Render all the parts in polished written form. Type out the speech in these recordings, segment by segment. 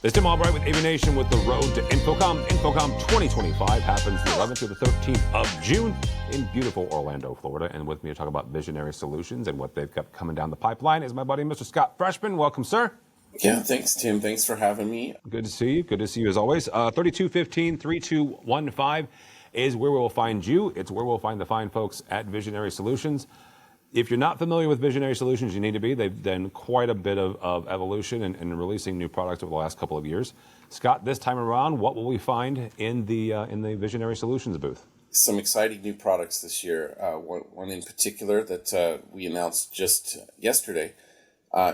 It's Tim Albright with AVNation with the road to InfoComm. InfoComm 2025 happens the 11th through the 13th of June in beautiful Orlando, Florida. And with me to talk about Visionary Solutions and what they've got coming down the pipeline is my buddy, Mr. Scott Freshman. Welcome, sir. Yeah, thanks, Tim. Thanks for having me. Good to see you. Good to see you as always. 3215-3215 is where we will find you. It's where we'll find the fine folks at Visionary Solutions. If you're not familiar with Visionary Solutions, you need to be. They've done quite a bit of evolution and releasing new products over the last couple of years. Scott, this time around, what will we find in the Visionary Solutions booth? Some exciting new products this year. One in particular that we announced just yesterday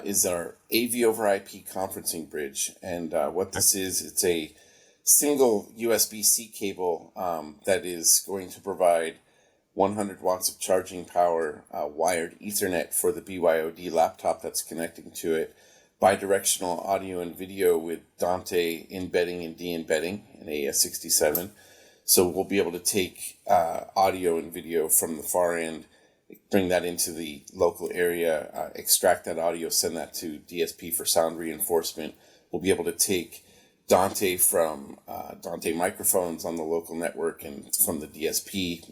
is our AV over IP conferencing bridge. And what this is, it's a single USB-C cable that is going to provide 100 watts of charging power, wired Ethernet for the BYOD laptop that's connecting to it, bidirectional audio and video with Dante embedding and de-embedding in AES-67. So we'll be able to take audio and video from the far end, bring that into the local area, extract that audio, send that to DSP for sound reinforcement. We'll be able to take Dante from Dante microphones on the local network and from the DSP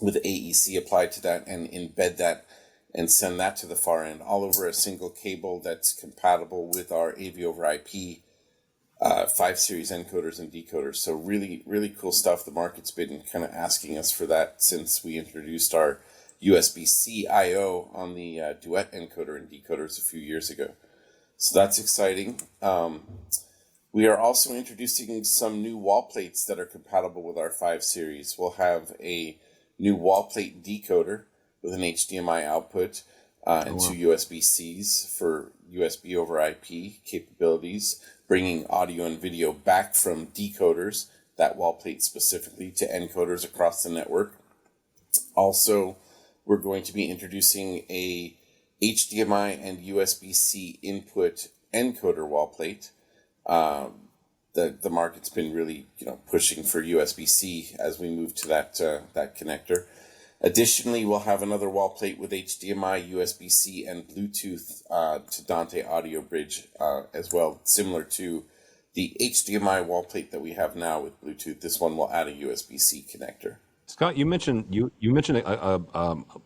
with AEC applied to that and embed that and send that to the far end all over a single cable that's compatible with our AV over IP 5 series encoders and decoders. So really, really cool stuff. The market's been kind of asking us for that since we introduced our USB-C I/O on the Duet encoder and decoders a few years ago. So that's exciting. We are also introducing some new wall plates that are compatible with our 5 series. We'll have a new wall plate decoder with an HDMI output and 2 USB-Cs for USB over IP capabilities, bringing audio and video back from decoders, that wall plate specifically, to encoders across the network. Also, we're going to be introducing a HDMI and USB-C input encoder wall plate. The market's been really, pushing for USB-C as we move to that connector. Additionally, we'll have another wall plate with HDMI, USB-C, and Bluetooth to Dante audio bridge as well, similar to the HDMI wall plate that we have now with Bluetooth. This one will add a USB-C connector. Scott, you mentioned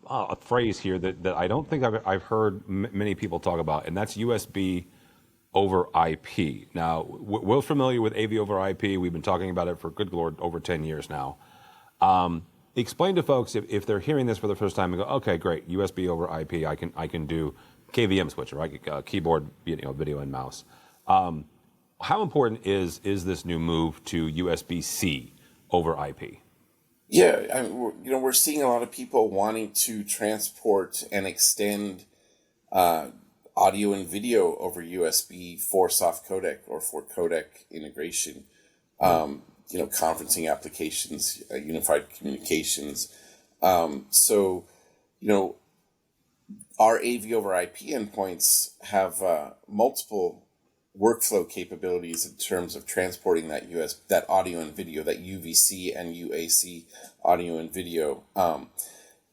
a phrase here that I don't think I've heard many people talk about, and that's USB over IP. Now, we're familiar with AV over IP. We've been talking about it for, good Lord, over 10 years now. Explain to folks if they're hearing this for the first time and go, okay, great, USB over IP, I can do KVM switcher, right? Keyboard, video and mouse. How important is this new move to USB-C over IP? Yeah, we're seeing a lot of people wanting to transport and extend audio and video over USB for soft codec or for codec integration, conferencing applications, unified communications. So, our AV over IP endpoints have multiple workflow capabilities in terms of transporting that audio and video, that UVC and UAC audio and video,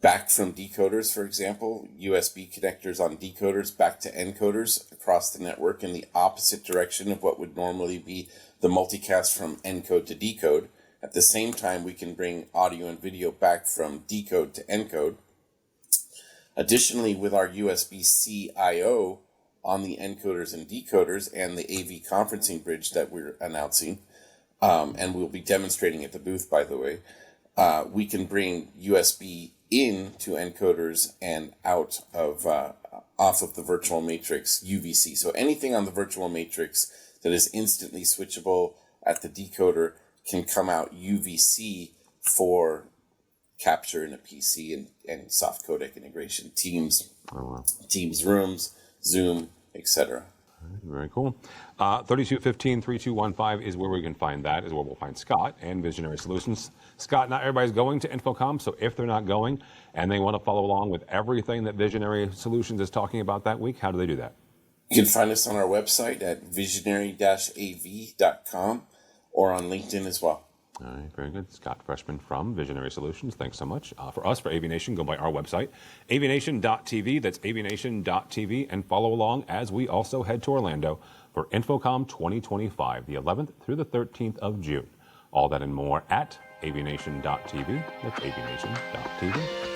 back from decoders, for example, USB connectors on decoders back to encoders across the network in the opposite direction of what would normally be the multicast from encode to decode. At the same time, we can bring audio and video back from decode to encode. Additionally, with our USB-C I/O on the encoders and decoders and the AV conferencing bridge that we're announcing, and we'll be demonstrating at the booth, by the way, we can bring USB into encoders and out of off of the virtual matrix UVC. So anything on the virtual matrix that is instantly switchable at the decoder can come out UVC for capture in a PC and soft codec integration, Teams, Teams Rooms, Zoom, etc. Very cool. 3215-3215 is where we can find that, is where we'll find Scott and Visionary Solutions. Scott, not everybody's going to InfoComm, so if they're not going and they want to follow along with everything that Visionary Solutions is talking about that week, how do they do that? You can find us on our website at visionary-av.com or on LinkedIn as well. All right, very good. Scott Freshman from Visionary Solutions. Thanks so much. For us, for AVNation, go by our website, avnation.tv. That's avnation.tv, and follow along as we also head to Orlando for InfoComm 2025, the 11th through the 13th of June. All that and more at AVNation.tv. That's AVNation.tv.